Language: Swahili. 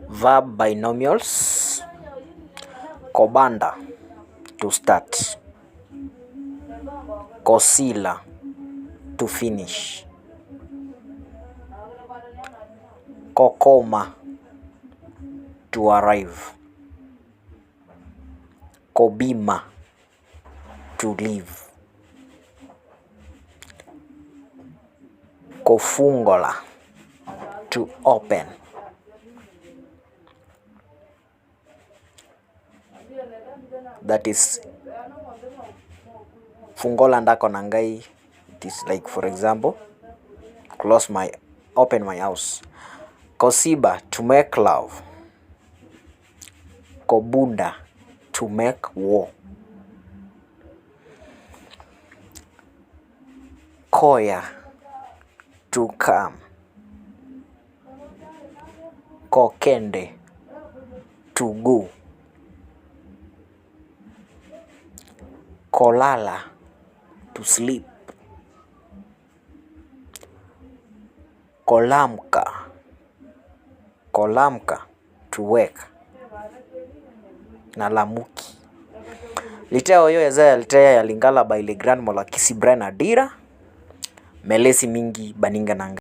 Verb binomials. Kobanda, to start. Kosila, to finish. Kokoma, to arrive. Kobima, to leave. Kofungola, to open. That is fungola ndako nangai. It is like, for example, open my house. Kosiba, to make love. Kobunda, to make war. Koya, to come. Kokende, to go. Kolala, to sleep. Kolamka, to wake. Na lamuki. Liteo yo eza litea ya Lingala by Legrand Molakisi Brian Adira. Melesi mingi baninga nanga.